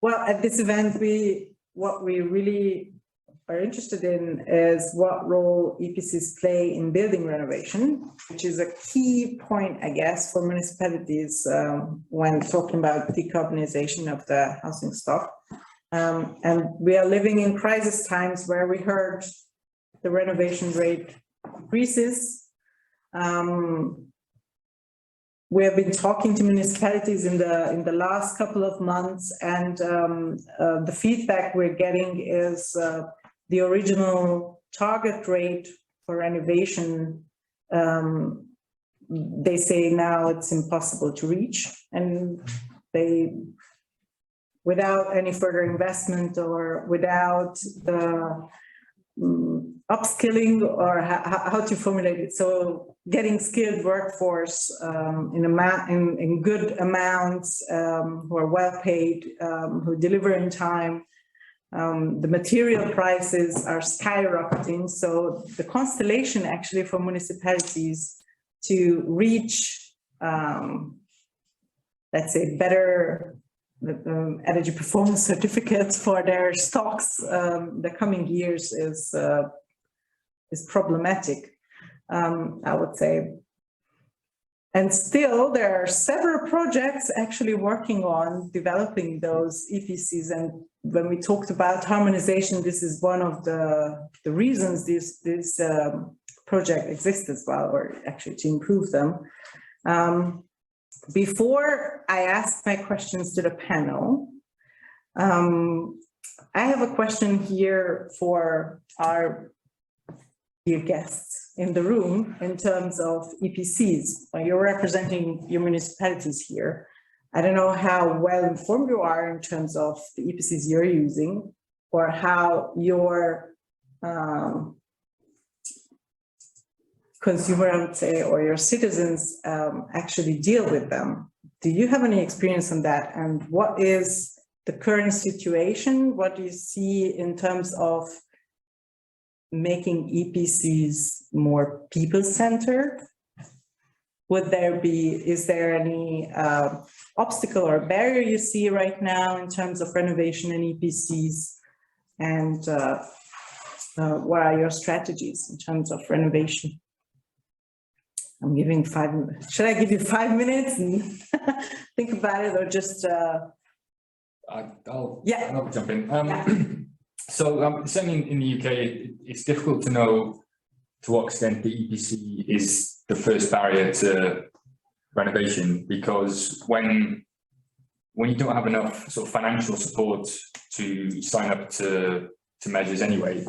Well, at this event, what we really are interested in is what role EPCs play in building renovation, which is a key point, I guess, for municipalities when talking about decarbonization of the housing stock. And we are living in crisis times where we heard the renovation rate increases. We have been talking to municipalities in the last couple of months, and the feedback we're getting is the original target rate for renovation, they say now it's impossible to reach, and without any further investment or without the upskilling, or how to formulate it. So getting skilled workforce in good amounts, who are well paid, who deliver in time. The material prices are skyrocketing. So the constellation actually for municipalities to reach, let's say, better energy performance certificates for their stocks the coming years is problematic, I would say. And still, there are several projects actually working on developing those EPCs. And when we talked about harmonization, this is one of the reasons this project exists as well, or actually to improve them. Before I ask my questions to the panel, I have a question here for our dear guests in the room in terms of EPCs. You're representing your municipalities here. I don't know how well informed you are in terms of the EPCs you're using, or how your consumer, I would say, or your citizens actually deal with them. Do you have any experience on that? And what is the current situation? What do you see in terms of making EPCs more people-centered? Is there any obstacle or barrier you see right now in terms of renovation and EPCs? And what are your strategies in terms of renovation? I'm giving 5 minutes. Should I give you 5 minutes and think about it, or just? I'll Yeah. jump in. So certainly in the UK, it's difficult to know to what extent the EPC is the first barrier to renovation, because when you don't have enough sort of financial support to sign up to measures anyway,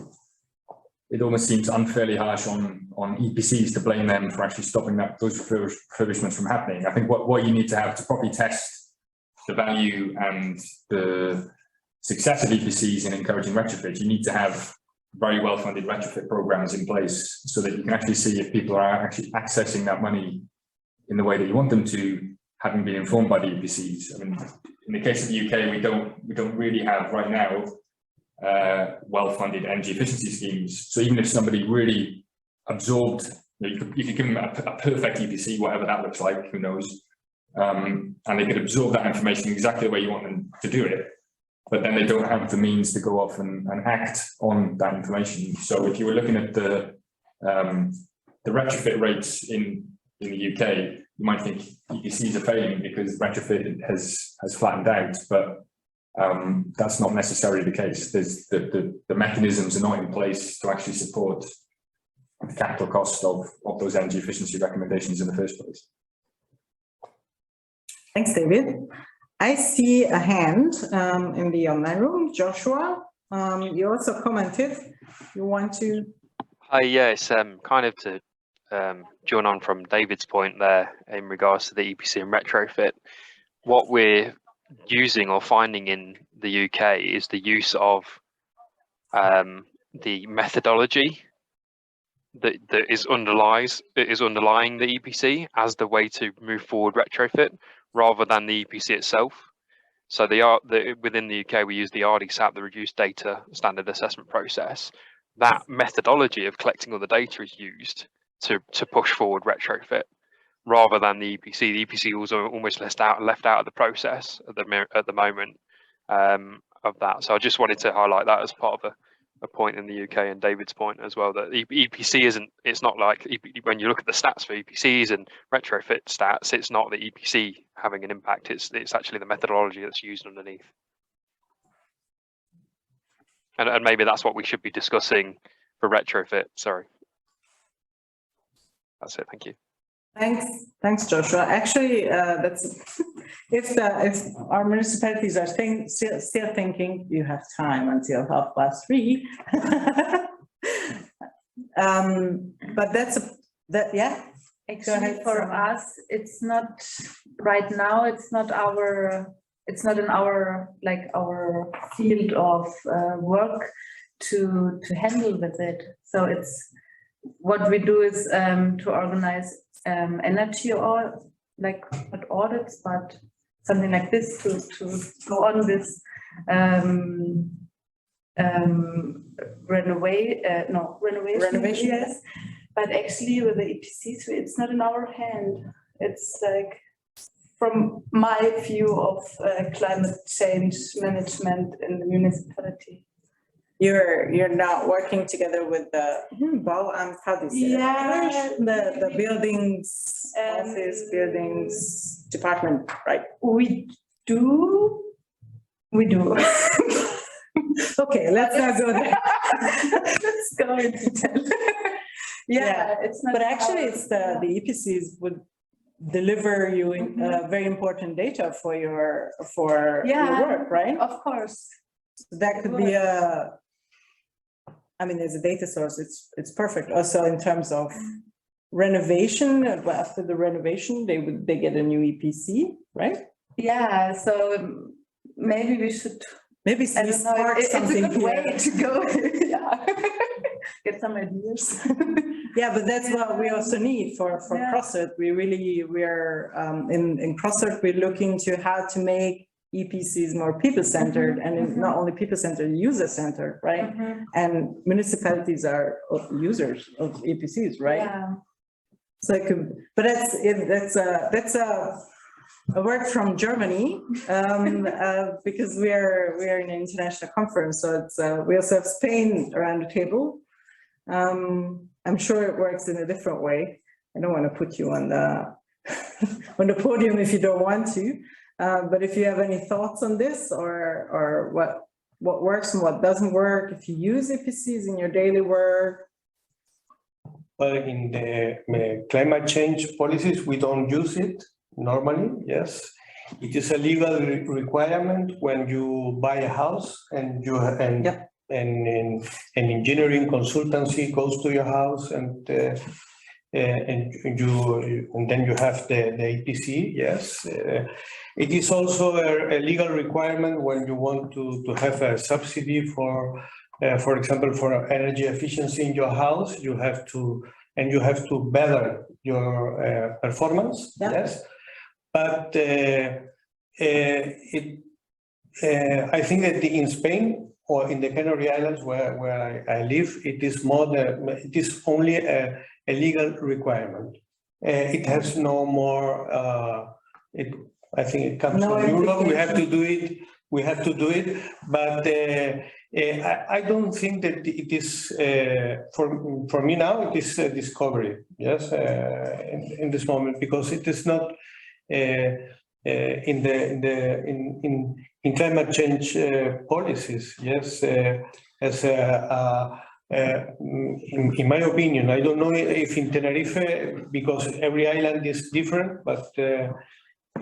it almost seems unfairly harsh on EPCs to blame them for actually stopping those refurbishments from happening. I think what you need to have to properly test the value and the success of EPCs in encouraging retrofit, you need to have very well-funded retrofit programs in place so that you can actually see if people are actually accessing that money in the way that you want them to, having been informed by the EPCs. I mean, in the case of the UK, we don't really have right now well-funded energy efficiency schemes. So even if somebody really absorbed, you could give them a perfect EPC, whatever that looks like, who knows, and they could absorb that information exactly the way you want them to do it, but then they don't have the means to go off and act on that information. So if you were looking at the retrofit rates in the UK, you might think EPCs are failing because retrofit has flattened out, but that's not necessarily the case. There's the mechanisms are not in place to actually support the capital cost of those energy efficiency recommendations in the first place. Thanks, David. I see a hand in the online room. Joshua, you also commented. You want to? Hi, yeah, it's kind of to join on from David's point there in regards to the EPC and retrofit. What we're using or finding in the UK is the use of the methodology that is underlying the EPC as the way to move forward retrofit, rather than the EPC itself. So within the UK, we use the RDSAP, the Reduced Data Standard Assessment Process. That methodology of collecting all the data is used to push forward retrofit, rather than the EPC. The EPC was almost left out of the process at the moment, of that. So I just wanted to highlight that as part of a point in the UK, and David's point as well, that EPC isn't, it's not like when you look at the stats for EPCs and retrofit stats, it's not the EPC having an impact, it's actually the methodology that's used underneath. And maybe that's what we should be discussing for retrofit. Sorry. That's it. Thank you. Thanks, Joshua. Actually, that's if our municipalities are still thinking, you have time until 3:30. But yeah. Actually, for us, it's not right now. It's not in our our field of work to handle with it. So it's what we do is to organize energy or not audits, but something like this to go on this renovation. Yes, but actually with the EPCs, it's not in our hand. It's like, from my view of climate change management in the municipality. You're not working together with the how do you say that? The buildings, office buildings department, right? We do. Okay, let's not go there. Let's go into detail. Yeah, it's not. But actually, it's the EPCs would deliver you very important data for your work, right? Of course. So that could be as a data source, it's perfect. Also, in terms of renovation, after the renovation, they get a new EPC, right? Yeah. So maybe we should. Maybe it's a good way to go. Yeah. Get some ideas. Yeah, but that's what we also need for CrossCert. We're in CrossCert, we're looking to how to make EPCs more people-centered, and not only people-centered, user-centered, right? And municipalities are users of EPCs, right? Yeah. So but that's a word from Germany, because we are in an international conference, so it's we also have Spain around the table. I'm sure it works in a different way. I don't want to put you on the on the podium if you don't want to, but if you have any thoughts on this, or what works and what doesn't work, if you use EPCs in your daily work. Well, in the climate change policies, we don't use it normally. Yes, it is a legal requirement when you buy a house and an engineering consultancy goes to your house and then you have the EPC. Yes, it is also a legal requirement when you want to have a subsidy for example, for energy efficiency in your house. You have to better your performance. Yeah. Yes, but I think that in Spain, or in the Canary Islands where I live, it is only a legal requirement. It has no more. I think it comes from Europe. We have to do it. But I don't think that it is for me now. It is a discovery. Yes, in this moment, because it is not. In climate change policies, yes, in my opinion, I don't know if in Tenerife, because every island is different, but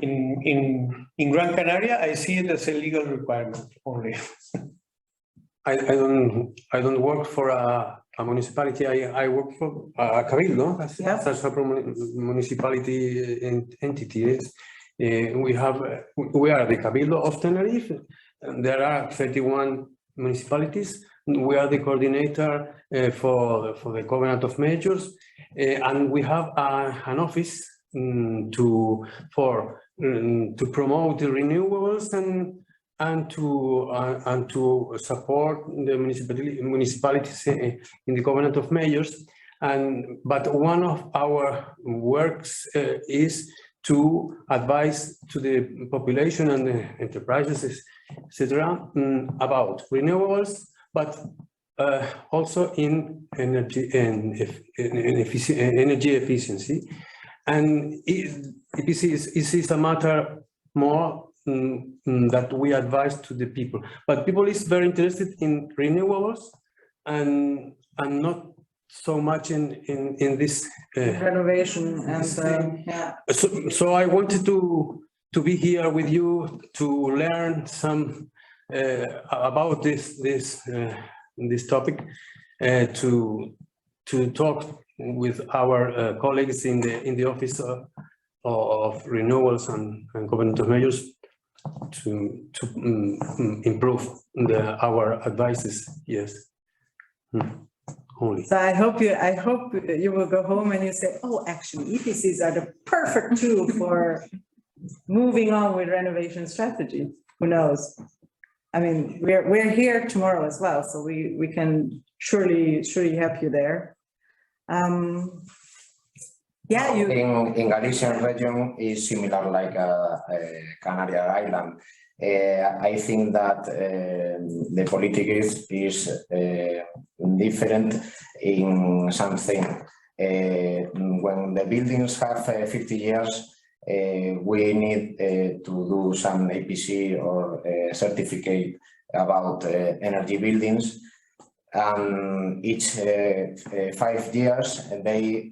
in Gran Canaria, I see it as a legal requirement only. I don't work for a municipality. I work for a cabildo, as a municipality entity. Yes. We are the Cabildo of Tenerife. There are 31 municipalities. We are the coordinator for the Covenant of Mayors, and we have an office to promote the renewables and to support the municipalities in the Covenant of Mayors. But one of our works is to advise to the population and the enterprises etc., about renewables, but also in energy and energy efficiency. And EPC is a matter more that we advise to the people. But people is very interested in renewables and not so much in this renovation and yeah. So I wanted to be here with you to learn some about this topic, to talk with our colleagues in the office of renewables and governmental measures to improve our advices. Yes. Only. So I hope you will go home and you say, oh, actually EPCs are the perfect tool for moving on with renovation strategy. Who knows? I mean, we're here tomorrow as well, so we can surely help you there. Yeah, in Galician region is similar like a Canary Island. I think that the politics is different in something. When the buildings have 50 years, we need to do some EPC or certificate about energy buildings. And each 5 years, they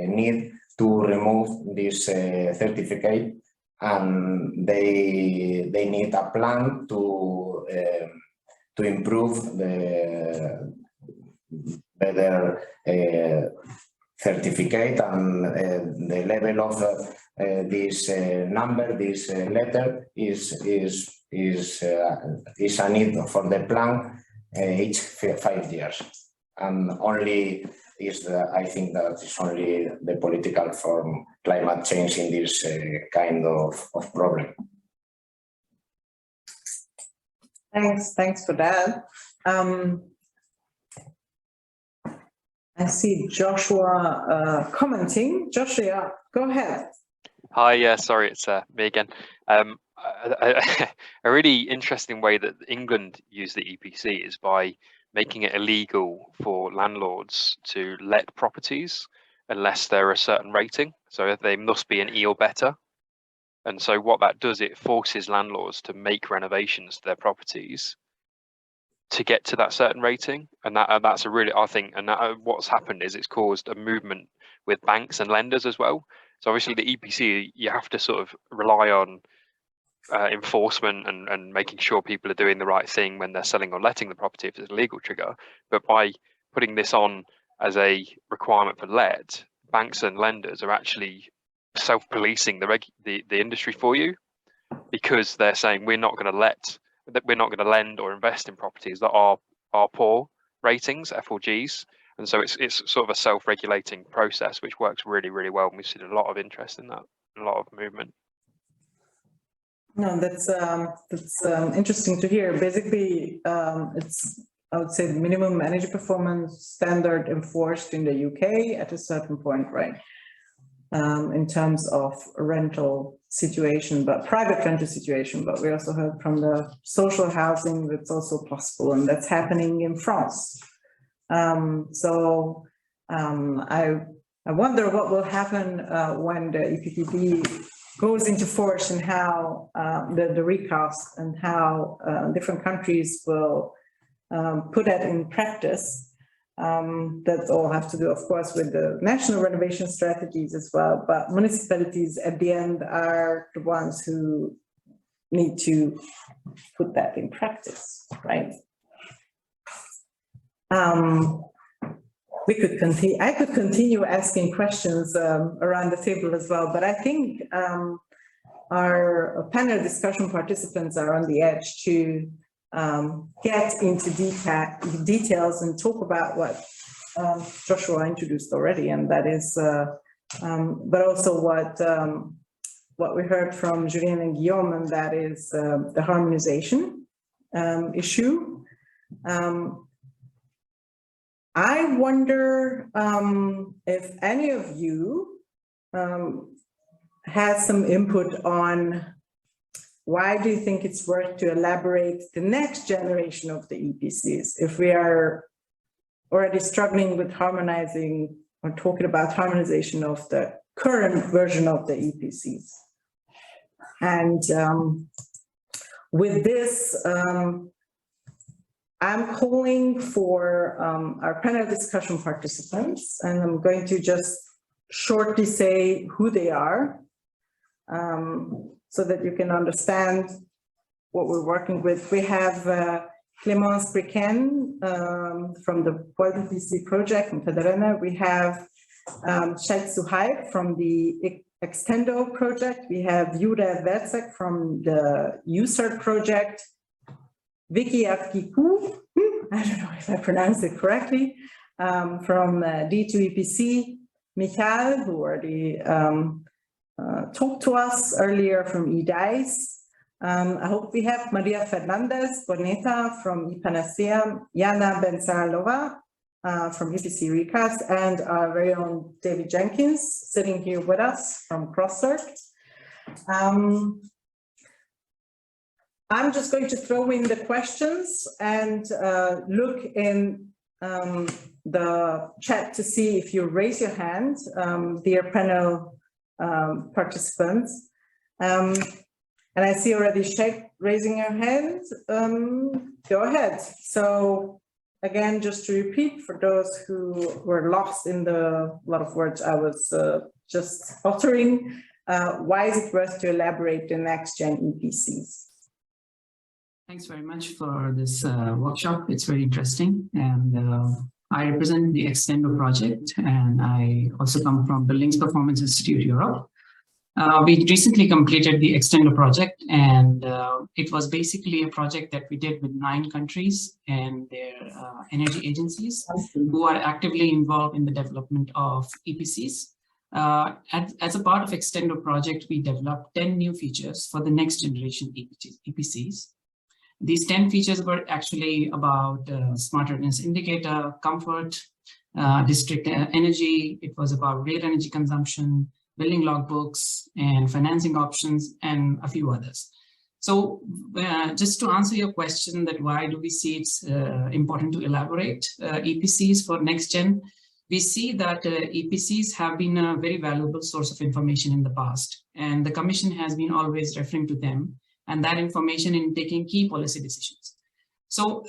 need to remove this certificate, and they need a plan to improve the better certificate, and the level of this number, this letter is a need for the plan each 5 years, and only is I think that it's only the political form climate change in this kind of problem. Thanks for that. I see Joshua commenting. Joshua, go ahead. Hi, yeah, sorry, it's me again. A really interesting way that England use the EPC is by making it illegal for landlords to let properties unless they're a certain rating. So they must be an E or better. And so what that does, it forces landlords to make renovations to their properties to get to that certain rating. And that's a really, I think, and what's happened is it's caused a movement with banks and lenders as well. So obviously the EPC, you have to sort of rely on enforcement and making sure people are doing the right thing when they're selling or letting the property if it's a legal trigger. But by putting this on as a requirement for let, banks and lenders are actually self-policing the industry for you, because they're saying we're not going to lend or invest in properties that are poor ratings, F4Gs. And so it's sort of a self-regulating process, which works really, really well. And we've seen a lot of interest in that, a lot of movement. No, that's interesting to hear. Basically, it's, I would say, the minimum energy performance standard enforced in the UK at a certain point, right? In terms of rental situation, but private rental situation. But we also heard from the social housing that's also possible, and that's happening in France. I wonder what will happen when the EPBD goes into force, and how the recast, and how different countries will put that in practice. That all have to do, of course, with the national renovation strategies as well, but municipalities at the end are the ones who need to put that in practice, right? We could continue. I could continue asking questions around the table as well, but I think our panel discussion participants are on the edge to get into details and talk about what Joshua introduced already, and that is, but also what we heard from Julien and Guillaume, and that is the harmonization issue. I wonder if any of you has some input on why do you think it's worth to elaborate the next generation of the EPCs if we are already struggling with harmonizing or talking about harmonization of the current version of the EPCs? And with this, I'm calling for our panel discussion participants, and I'm going to just shortly say who they are so that you can understand what we're working with. We have Clémence Briquen from the Poison PC project in Federena. We have Sheikh Suhaib from the Extendo project. We have Jure Verzek from the USERT project. Vicky Afkiku, I don't know if I pronounced it correctly, from D2EPC. Michael, who already talked to us earlier from EDICE. I hope we have Maria Fernandez Boneta from EPANACEA, Jana Benzarlova from EPC Recast, and our very own David Jenkins sitting here with us from CrossCert. I'm just going to throw in the questions and look in the chat to see if you raise your hand, dear panel participants. And I see already Sheikh raising her hand. Go ahead. So again, just to repeat for those who were lost in the lot of words I was just uttering, why is it worth to elaborate the next-gen EPCs? Thanks very much for this workshop. It's very interesting. And I represent the Extendo project, and I also come from Buildings Performance Institute Europe. We recently completed the Extendo project, and it was basically a project that we did with 9 countries and their energy agencies who are actively involved in the development of EPCs. As a part of Extendo project, we developed 10 new features for the next generation EPCs. These 10 features were actually about smart readiness indicator, comfort, district energy. It was about real energy consumption, building logbooks, and financing options, and a few others. So just to answer your question that why do we see it's important to elaborate EPCs for next gen, we see that EPCs have been a very valuable source of information in the past, and the Commission has been always referring to them and that information in taking key policy decisions. So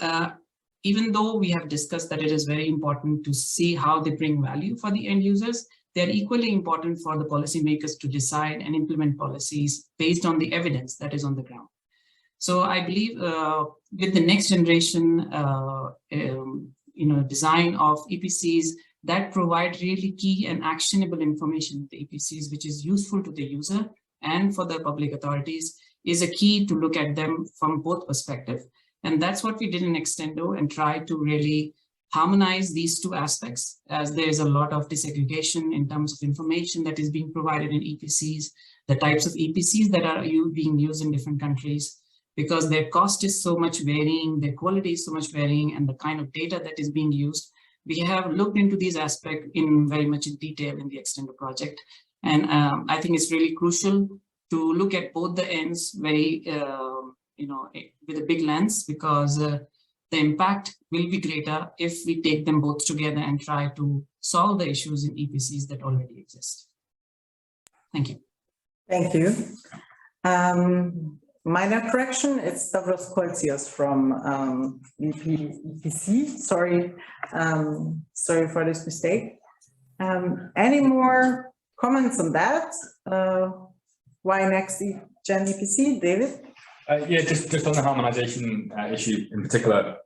even though we have discussed that it is very important to see how they bring value for the end users, they're equally important for the policymakers to decide and implement policies based on the evidence that is on the ground. So I believe with the next generation design of EPCs that provide really key and actionable information to the EPCs, which is useful to the user and for the public authorities, is a key to look at them from both perspectives. And that's what we did in Extendo, and try to really harmonize these two aspects, as there's a lot of disaggregation in terms of information that is being provided in EPCs, the types of EPCs that are being used in different countries, because their cost is so much varying, their quality is so much varying, and the kind of data that is being used. We have looked into these aspects in very much in detail in the Extendo project. And I think it's really crucial to look at both the ends very, with a big lens, because the impact will be greater if we take them both together and try to solve the issues in EPCs that already exist. Thank you. Thank you. Minor correction, it's Stavros Koltsios from EPC. Sorry for this mistake. Any more comments on that? Why next-gen EPC, David? Yeah, just on the harmonization issue in particular,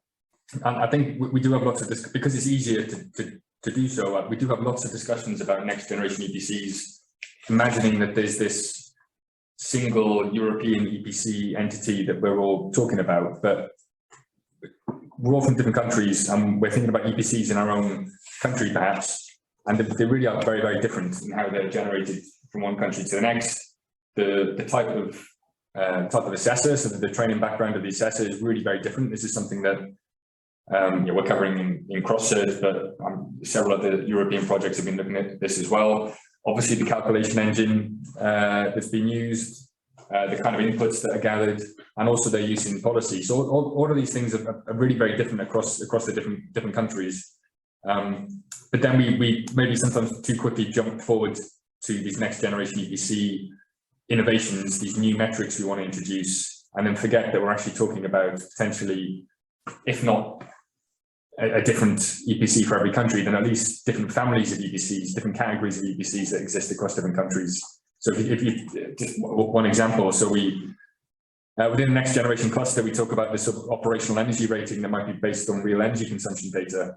I think we do have lots of this because it's easier to do so. We do have lots of discussions about next generation EPCs, imagining that there's this single European EPC entity that we're all talking about, but we're all from different countries, and we're thinking about EPCs in our own country perhaps, and they really are very, very different in how they're generated from one country to the next. The type of assessor, so the training background of the assessor is really very different. This is something that we're covering in CrossCert, but several other European projects have been looking at this as well. Obviously, the calculation engine that's been used the kind of inputs that are gathered, and also their use in policy. So all of these things are really very different across the different countries. But then we maybe sometimes too quickly jump forward to these next generation EPC innovations, these new metrics we want to introduce, and then forget that we're actually talking about potentially, if not a different EPC for every country, then at least different families of EPCs, different categories of EPCs that exist across different countries. So if you just one example, so we within the next generation cluster, we talk about this sort of operational energy rating that might be based on real energy consumption data.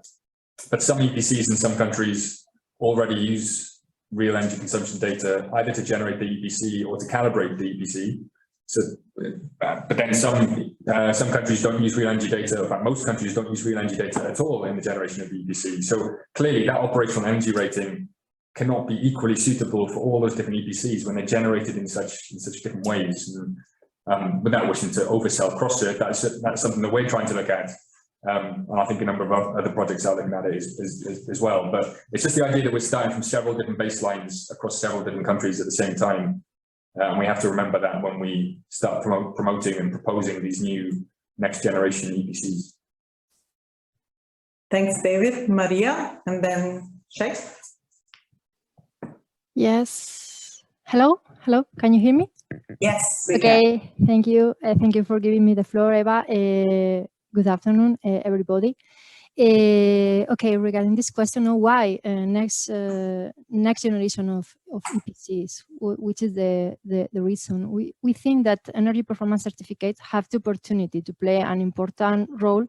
But some EPCs in some countries already use real energy consumption data either to generate the EPC or to calibrate the EPC. So, but then some countries don't use real energy data. In fact, most countries don't use real energy data at all in the generation of the EPC. So clearly, that operational energy rating cannot be equally suitable for all those different EPCs when they're generated in such different ways. And, without wishing to oversell CrossCert, that's something that we're trying to look at. And I think a number of other projects are looking at it as well. But it's just the idea that we're starting from several different baselines across several different countries at the same time. And we have to remember that when we start promoting and proposing these new next generation EPCs. Thanks, David. Maria, and then Sheikh. Yes. Hello. Can you hear me? Yes. Okay. Thank you. Thank you for giving me the floor, Eva. Good afternoon, everybody. Okay, regarding this question of why next generation of EPCs, which is the reason, we think that energy performance certificates have the opportunity to play an important role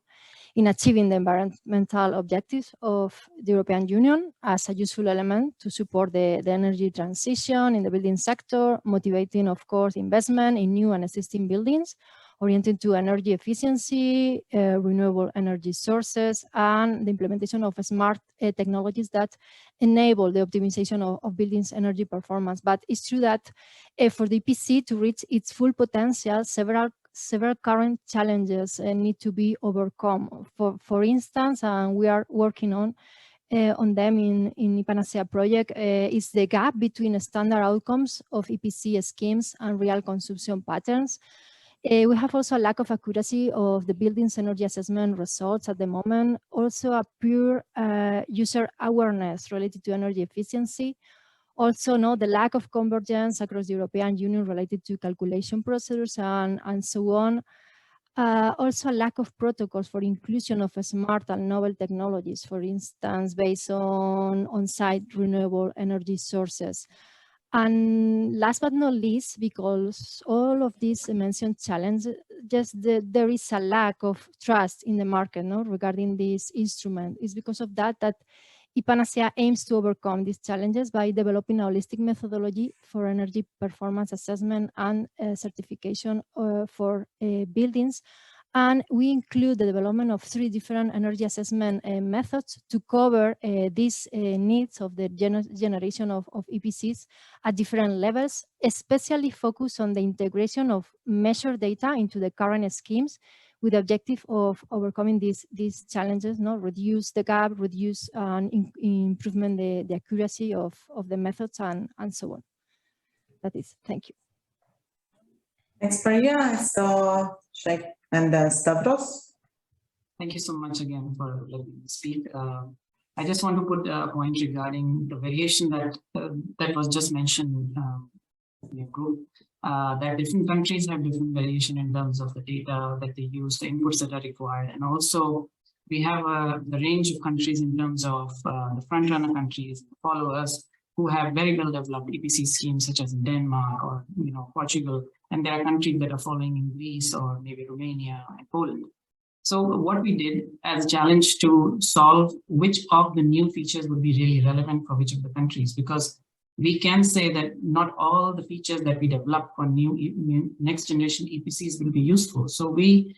in achieving the environmental objectives of the European Union as a useful element to support the energy transition in the building sector, motivating, of course, investment in new and existing buildings, oriented to energy efficiency, renewable energy sources, and the implementation of smart technologies that enable the optimization of buildings' energy performance. But it's true that for the EPC to reach its full potential, several current challenges need to be overcome. For instance, and we are working on them in EPANASEA project, is the gap between standard outcomes of EPC schemes and real consumption patterns. We have also a lack of accuracy of the building's energy assessment results at the moment. Also a pure user awareness related to energy efficiency. Also the lack of convergence across the European Union related to calculation procedures and so on. Also a lack of protocols for inclusion of smart and novel technologies, for instance, based on on-site renewable energy sources. And last but not least, because all of these mentioned challenges, there is a lack of trust in the market regarding this instrument. It's because of that EPANASEA aims to overcome these challenges by developing a holistic methodology for energy performance assessment and certification for buildings. And we include the development of 3 different energy assessment methods to cover these needs of the generation of EPCs at different levels, especially focused on the integration of measured data into the current schemes with the objective of overcoming these challenges, reduce the gap, reduce and improvement the accuracy of the methods and so on. That is, thank you. Thanks, Maria. So, Sheikh and Stavros. Thank you so much again for letting me speak. I just want to put a point regarding the variation that was just mentioned in your group. That different countries have different variation in terms of the data that they use, the inputs that are required, and also we have the range of countries in terms of the front runner countries, followers who have very well developed EPC schemes such as Denmark or Portugal, and there are countries that are following in Greece or maybe Romania and Poland. So what we did as a challenge to solve which of the new features would be really relevant for which of the countries, because we can say that not all the features that we develop for new next generation EPCs will be useful. So we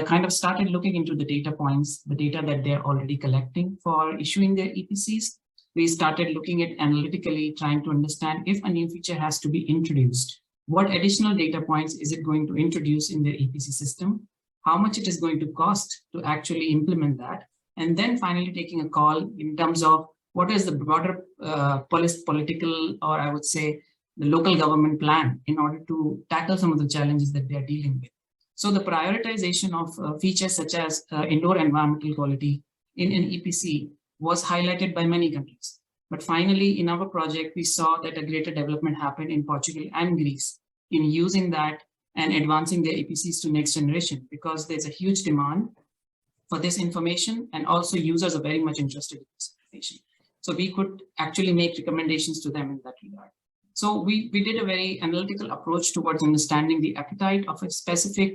kind of started looking into the data points, the data that they're already collecting for issuing their EPCs. We started looking at analytically trying to understand if a new feature has to be introduced, what additional data points is it going to introduce in their EPC system, how much it is going to cost to actually implement that, and then finally taking a call in terms of what is the broader political, or I would say the local government plan in order to tackle some of the challenges that they are dealing with. So the prioritization of features such as indoor environmental quality in an EPC was highlighted by many countries. But finally, in our project, we saw that a greater development happened in Portugal and Greece in using that and advancing their EPCs to next generation, because there's a huge demand for this information, and also users are very much interested in this information. So we could actually make recommendations to them in that regard. So we did a very analytical approach towards understanding the appetite of a specific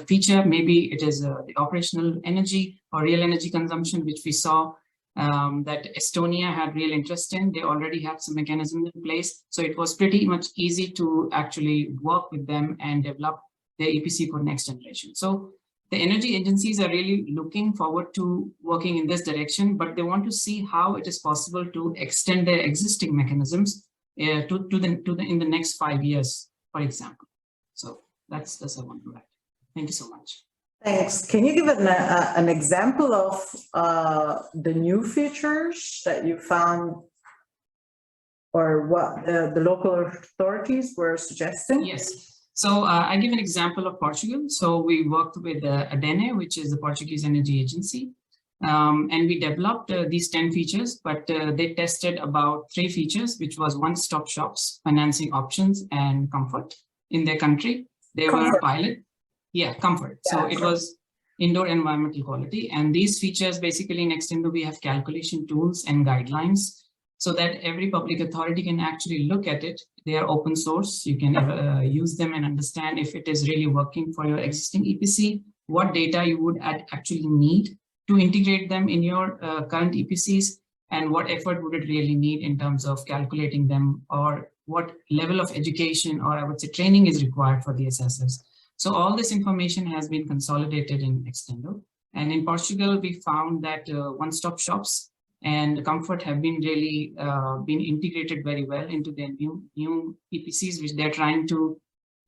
feature. Maybe it is the operational energy or real energy consumption, which we saw that Estonia had real interest in. They already have some mechanism in place. So it was pretty much easy to actually work with them and develop their EPC for next generation. So the energy agencies are really looking forward to working in this direction, but they want to see how it is possible to extend their existing mechanisms in the next 5 years, for example. So that's I want to add. Thank you so much. Thanks. Can you give an example of the new features that you found, or what the local authorities were suggesting? Yes. So I give an example of Portugal. So we worked with attaining, which is the Portuguese energy agency. And we developed these 10 features, but they tested about 3 features, which was one-stop shops, financing options, and comfort in their country. They were pilot. Yeah, comfort. So it was indoor environmental quality. And these features, basically in Extendo, we have calculation tools and guidelines so that every public authority can actually look at it. They are open source. You can use them and understand if it is really working for your existing EPC, what data you would actually need to integrate them in your current EPCs, and what effort would it really need in terms of calculating them, or what level of education, or I would say training, is required for the assessors. So all this information has been consolidated in Extendo. And in Portugal, we found that one-stop shops and comfort have been really been integrated very well into their new EPCs, which they're trying to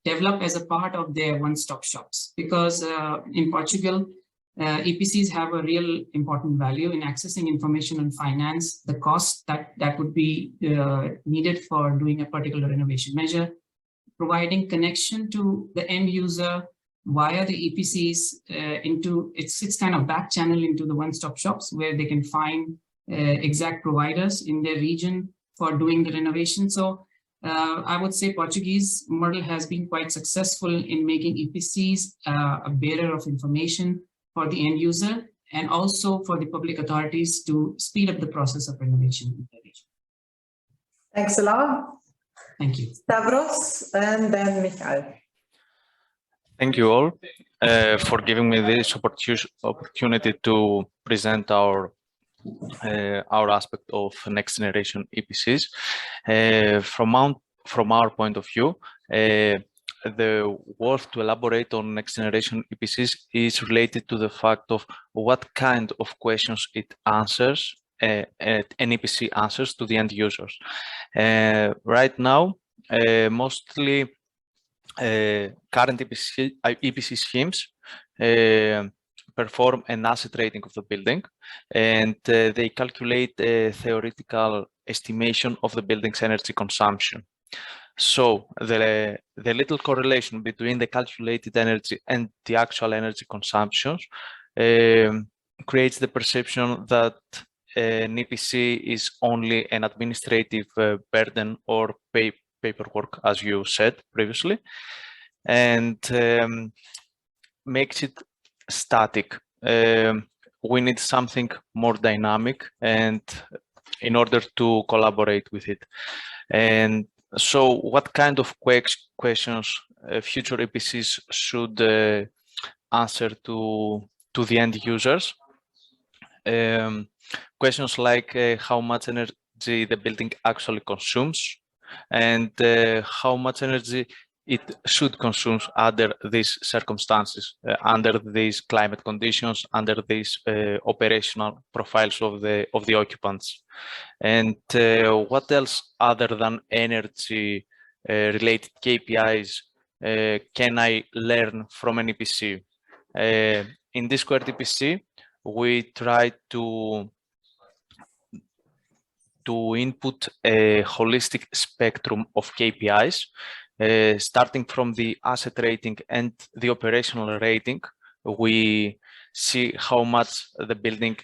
develop as a part of their one-stop shops. Because in Portugal, EPCs have a real important value in accessing information on finance, the cost that would be needed for doing a particular renovation measure, providing connection to the end user via the EPCs into it's kind of back channel into the one-stop shops where they can find exact providers in their region for doing the renovation. So I would say Portuguese model has been quite successful in making EPCs a bearer of information for the end user, and also for the public authorities to speed up the process of renovation in the region. Thanks a lot. Thank you. Stavros, and then Michael. Thank you all for giving me this opportunity to present our aspect of next generation EPCs. From our point of view, the worth to elaborate on next generation EPCs is related to the fact of what kind of questions it answers, an EPC answers to the end users. Right now, mostly current EPC schemes perform an asset rating of the building, and they calculate a theoretical estimation of the building's energy consumption. So the little correlation between the calculated energy and the actual energy consumption creates the perception that an EPC is only an administrative burden or paperwork, as you said previously, and makes it static. We need something more dynamic, and in order to collaborate with it. And so what kind of questions future EPCs should answer to the end users? Questions like how much energy the building actually consumes, and how much energy it should consume under these circumstances, under these climate conditions, under these operational profiles of the occupants. And what else other than energy related KPIs can I learn from an EPC? In this squared EPC, we try to to input a holistic spectrum of KPIs, starting from the asset rating and the operational rating. We see how much the building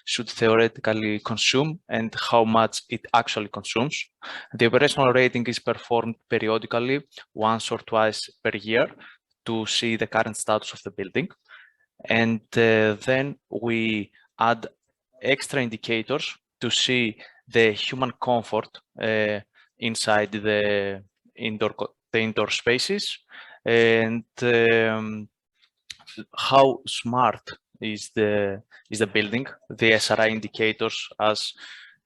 should theoretically consume and how much it actually consumes. The operational rating is performed periodically, once or twice per year, to see the current status of the building. And then we add extra indicators to see the human comfort inside the indoor spaces, and how smart is the building, the SRI indicators as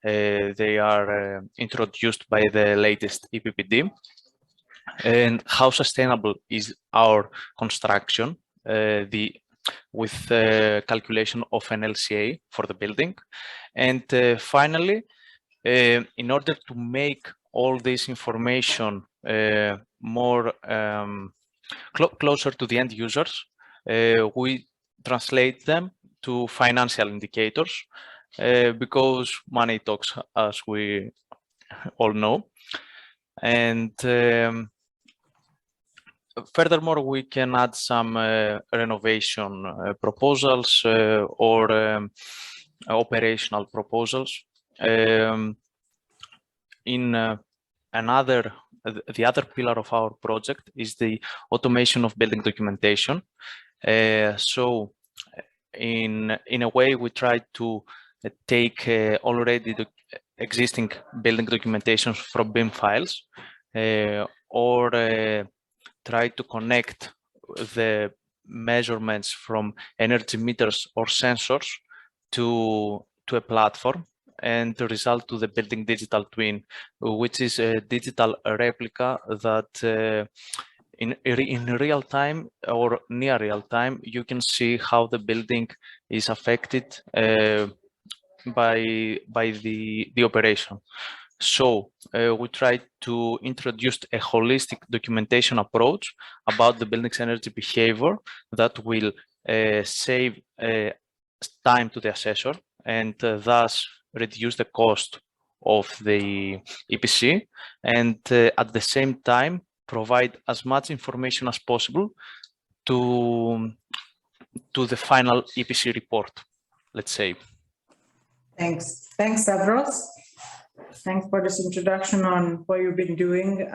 they are introduced by the latest EPBD, and how sustainable is our construction with calculation of an LCA for the building. And finally, in order to make all this information more closer to the end users, we translate them to financial indicators because money talks, as we all know. And furthermore, we can add some renovation proposals or operational proposals. The other pillar of our project is the automation of building documentation. So in a way, we try to take already the existing building documentations from BIM files, or try to connect the measurements from energy meters or sensors to a platform, and the result to the building digital twin, which is a digital replica that in real time or near real time, you can see how the building is affected by the operation. So we try to introduce a holistic documentation approach about the building's energy behavior that will save time to the assessor, and thus reduce the cost of the EPC, and at the same time provide as much information as possible to the final EPC report, let's say. Thanks, Stavros. Thanks for this introduction on what you've been doing.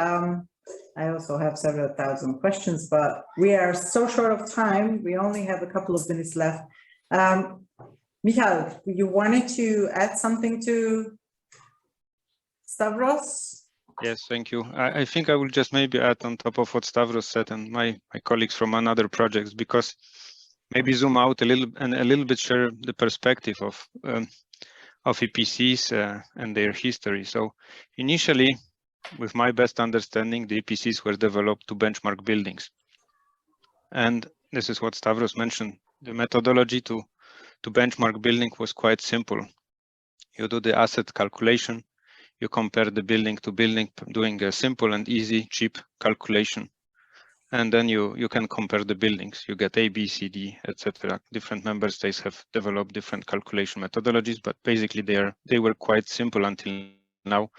I also have several thousand questions, but we are so short of time. We only have a couple of minutes left. Michal, you wanted to add something to Stavros? Yes, thank you. I think I will just maybe add on top of what Stavros said and my colleagues from another projects, because maybe zoom out a little bit, share the perspective of EPCs and their history. So initially, with my best understanding, the EPCs were developed to benchmark buildings. And this is what Stavros mentioned. The methodology to benchmark building was quite simple. You do the asset calculation, you compare the building to building, doing a simple and easy, cheap calculation. And then you can compare the buildings. You get A, B, C, D, etc. Different member states have developed different calculation methodologies, but basically they were quite simple until now.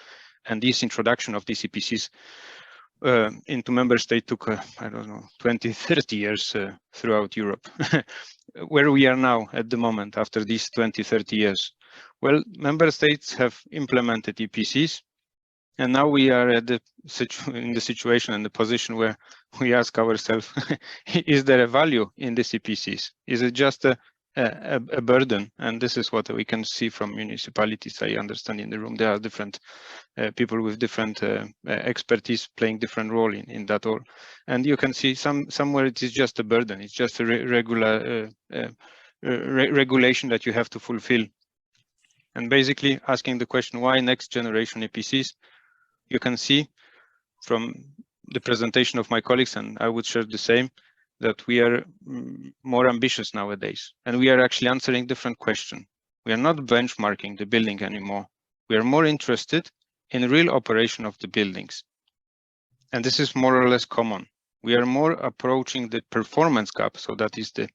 And this introduction of these EPCs into member state took, I don't know, 20, 30 years throughout Europe. Where we are now at the moment after these 20, 30 years? Well, member states have implemented EPCs, and now we are at in the situation and the position where we ask ourselves, is there a value in these EPCs? Is it just a burden? And this is what we can see from municipalities. I understand in the room there are different people with different expertise playing different role in that all. And you can see somewhere it is just a burden. It's just a regulation that you have to fulfill. And basically asking the question, why next generation EPCs? You can see from the presentation of my colleagues, and I would share the same, that we are more ambitious nowadays, and we are actually answering different questions. We are not benchmarking the building anymore. We are more interested in real operation of the buildings. And this is more or less common. We are more approaching the performance gap. So that is the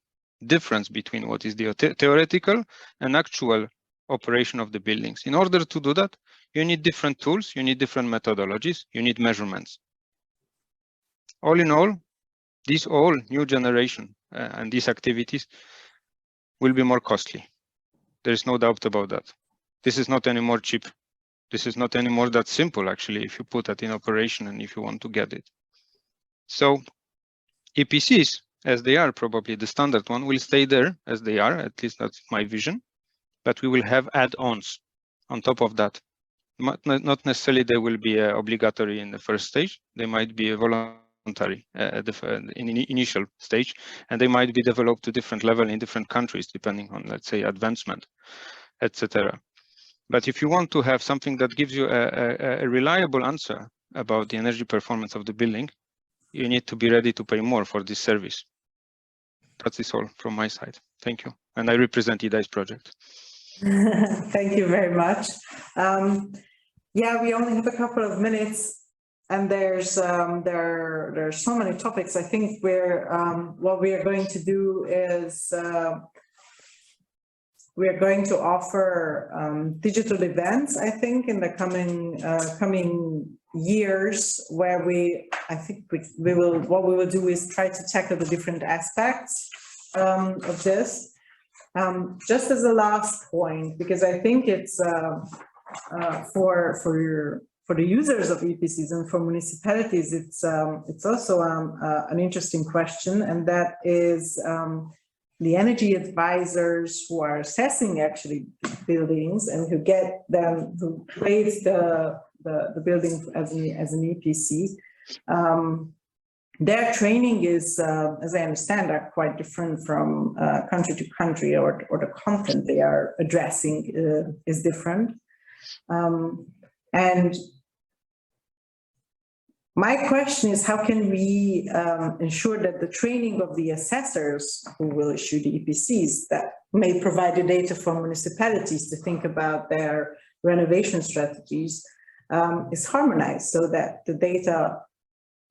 difference between what is the theoretical and actual operation of the buildings. In order to do that, you need different tools, you need different methodologies, you need measurements. All in all, these all new generation and these activities will be more costly. There is no doubt about that. This is not anymore cheap. This is not anymore that simple, actually, if you put that in operation and if you want to get it. So EPCs, as they are, probably the standard one, will stay there as they are, at least that's my vision, but we will have add-ons on top of that. Not necessarily they will be obligatory in the first stage, they might be voluntary in the initial stage, and they might be developed to different level in different countries, depending on, let's say, advancement, etc. But if you want to have something that gives you a reliable answer about the energy performance of the building, you need to be ready to pay more for this service. That is all from my side. Thank you. And I represent IDA's project. Thank you very much. Yeah, we only have a couple of minutes, and there's so many topics. I think what we are going to do is we are going to offer digital events, I think, in the coming years, where what we will do is try to tackle the different aspects of this. Just as a last point, because I think it's for the users of EPCs and for municipalities, it's also an interesting question, and that is the energy advisors who are assessing actually buildings and who place the building as an EPC. Their training is, as I understand, are quite different from country to country, or the content they are addressing is different. And my question is, how can we ensure that the training of the assessors who will issue the EPCs that may provide the data for municipalities to think about their renovation strategies is harmonized, so that the data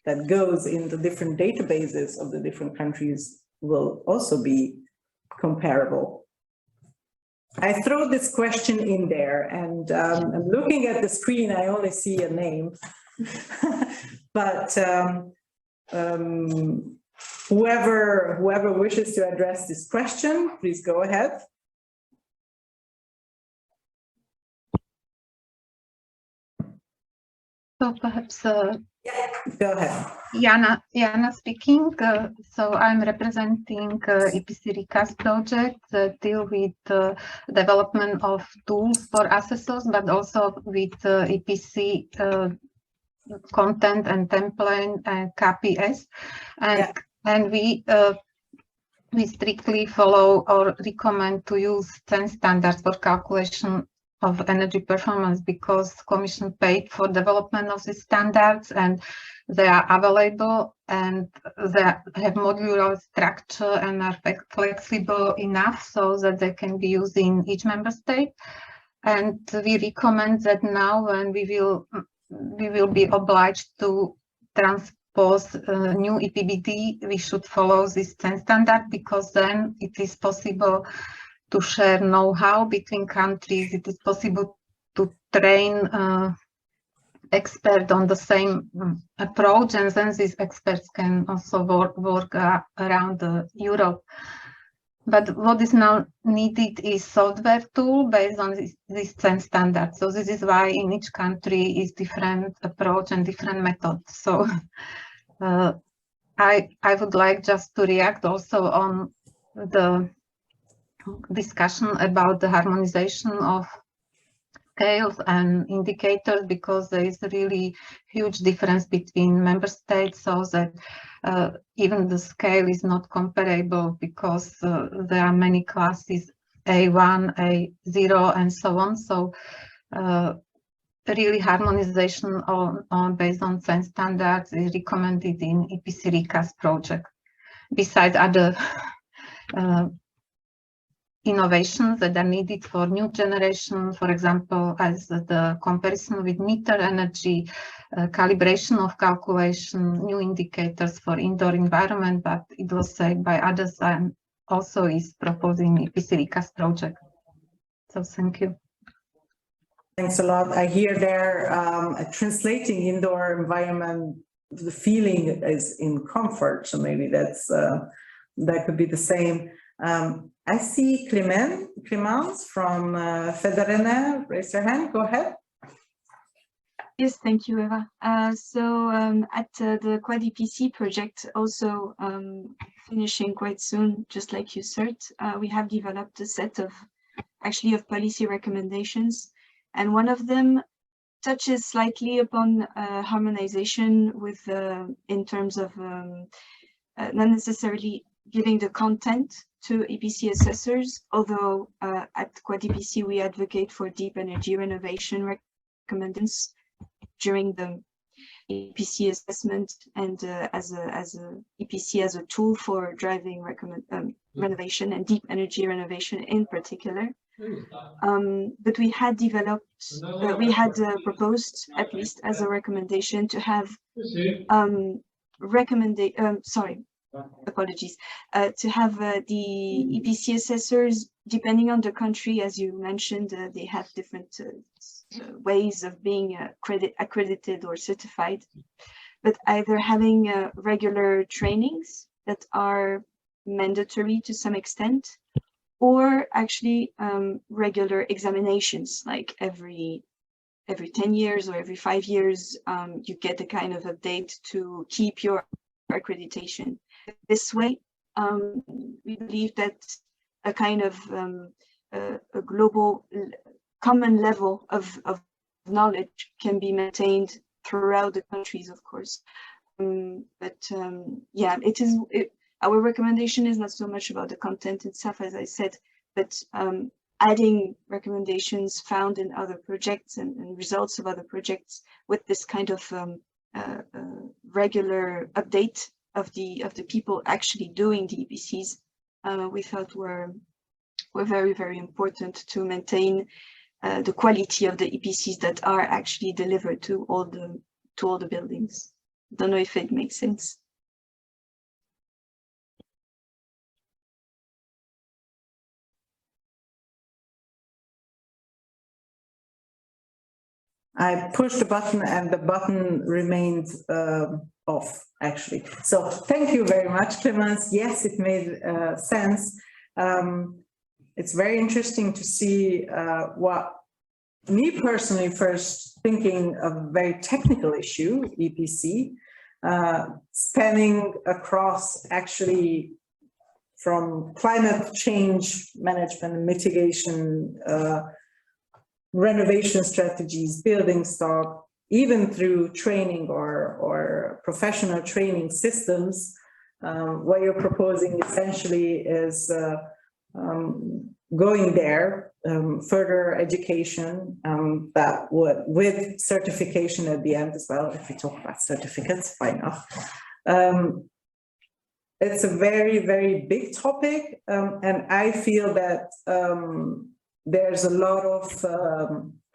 that goes in the different databases of the different countries will also be comparable? I throw this question in there, and I'm looking at the screen, I only see a name. But whoever wishes to address this question, please go ahead. So perhaps Yeah, go ahead. Jana speaking. So I'm representing EPC recast project that deal with development of tools for assessors, but also with EPC content and template and KPIs, and we strictly follow or recommend to use 10 standards for calculation of energy performance, because Commission paid for development of these standards, and they are available, and they have modular structure and are flexible enough so that they can be used in each member state. And we recommend that now, when we will be obliged to transpose new EPBD, we should follow this 10 standard, because then it is possible to share know-how between countries. It is possible to train experts on the same approach, and then these experts can also work around Europe. But what is now needed is software tool based on these 10 standards. So this is why in each country is different approach and different methods. So I would like just to react also on the discussion about the harmonization of scales and indicators, because there is a really huge difference between member states, so that even the scale is not comparable, because there are many classes, A1, A0, and so on. So really harmonization on based on 10 standards is recommended in EPC recast project. Besides other innovations that are needed for new generation, for example, as the comparison with meter energy, calibration of calculation, new indicators for indoor environment, but it was said by others, and also is proposing EPC recast project. So thank you. Thanks a lot. I hear there translating indoor environment, the feeling is in comfort. So maybe that's that could be the same. I see Clemence from Federene. Raise your hand. Go ahead. Yes, thank you, Eva. At the Quad EPC project, also finishing quite soon, just like you said, we have developed a set of policy recommendations, and one of them touches slightly upon harmonization with in terms of not necessarily giving the content to EPC assessors, although at Quad EPC we advocate for deep energy renovation recommendations during the EPC assessment and as a EPC as a tool for driving renovation and deep energy renovation in particular. But we had developed, proposed, at least as a recommendation, to have to have the EPC assessors, depending on the country, as you mentioned, they have different ways of being accredited or certified, but either having regular trainings that are mandatory to some extent, or actually regular examinations, like every 10 years or every 5 years, you get a kind of update to keep your accreditation. This way, we believe that a kind of a global common level of knowledge can be maintained throughout the countries, of course. Yeah, our recommendation is not so much about the content itself, as I said, but adding recommendations found in other projects and results of other projects with this kind of regular update of the people actually doing the EPCs, we thought were very, very important to maintain the quality of the EPCs that are actually delivered to all the buildings. Don't know if it makes sense. I pushed the button and the button remained off, actually. So thank you very much, Clemence. Yes, it made sense. It's very interesting to see what me personally first thinking of a very technical issue, EPC, spanning across actually from climate change management and mitigation, renovation strategies, building stock, even through training or professional training systems. What you're proposing essentially is going there, further education that would, with certification at the end as well, if we talk about certificates, why not? It's a very, very big topic, and I feel that there's a lot of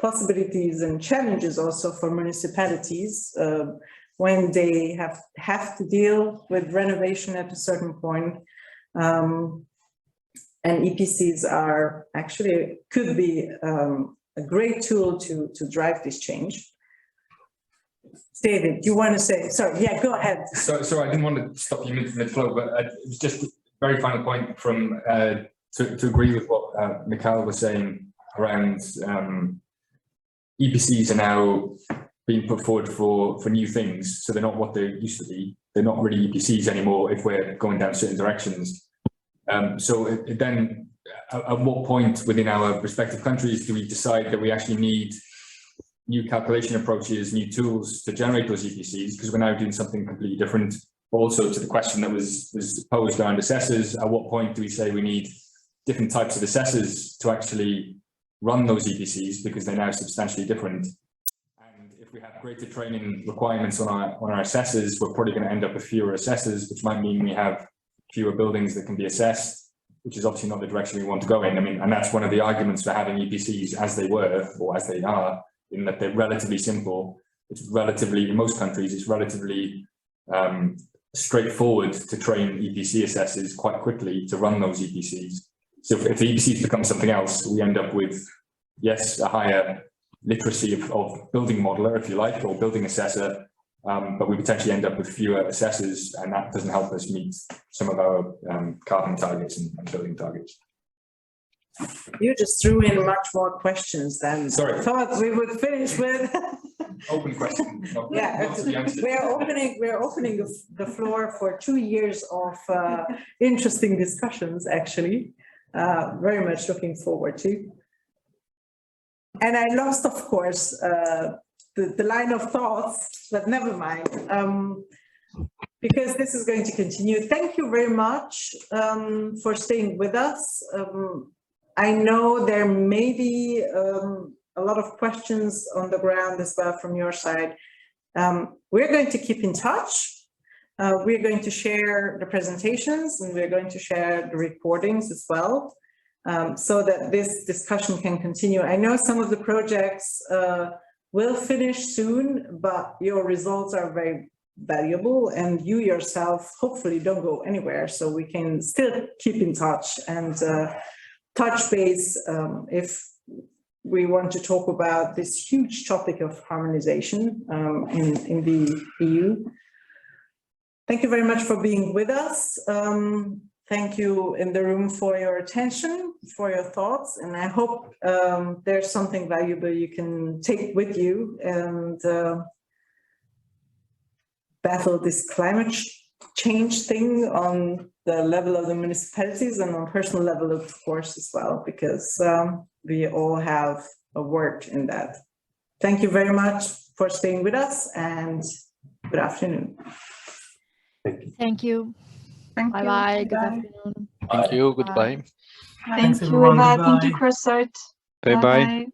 possibilities and challenges also for municipalities when they have to deal with renovation at a certain point. And EPCs are actually could be a great tool to drive this change. David, you want to say? Sorry, yeah, go ahead. So I didn't want to stop you mid-flow, but it was just a very final point from to agree with what Mikhail was saying around EPCs are now being put forward for new things, so they're not what they used to be. They're not really EPCs anymore if we're going down certain directions. So then, at what point within our respective countries do we decide that we actually need new calculation approaches, new tools to generate those EPCs, because we're now doing something completely different? Also, to the question that was posed around assessors, at what point do we say we need different types of assessors to actually run those EPCs, because they're now substantially different? And if we have greater training requirements on our assessors, we're probably going to end up with fewer assessors, which might mean we have fewer buildings that can be assessed, which is obviously not the direction we want to go in. I mean, and that's one of the arguments for having EPCs as they were, or as they are, in that they're relatively simple. It's relatively, in most countries, it's relatively straightforward to train EPC assessors quite quickly to run those EPCs. So if the EPCs become something else, we end up with, yes, a higher literacy of building modeler, if you like, or building assessor, but we potentially end up with fewer assessors, and that doesn't help us meet some of our carbon targets and building targets. You just threw in much more questions than Sorry. I thought we would finish with. Open question. Yeah, we're opening the floor for 2 years of interesting discussions, actually. Very much looking forward to. And I lost, of course, the line of thoughts, but never mind, because this is going to continue. Thank you very much for staying with us. I know there may be a lot of questions on the ground as well from your side. We're going to keep in touch. We're going to share the presentations, and we're going to share the recordings as well, so that this discussion can continue. I know some of the projects will finish soon, but your results are very valuable, and you yourself hopefully don't go anywhere, so we can still keep in touch and touch base if we want to talk about this huge topic of harmonization in the EU. Thank you very much for being with us. Thank you in the room for your attention, for your thoughts, and I hope there's something valuable you can take with you and battle this climate change thing on the level of the municipalities and on personal level, of course, as well, because we all have a word in that. Thank you very much for staying with us, and good afternoon. Thank you. Bye-bye. Good afternoon. Thank you. Goodbye. Thank you, Eva. Thank you, Crossart. Bye-bye.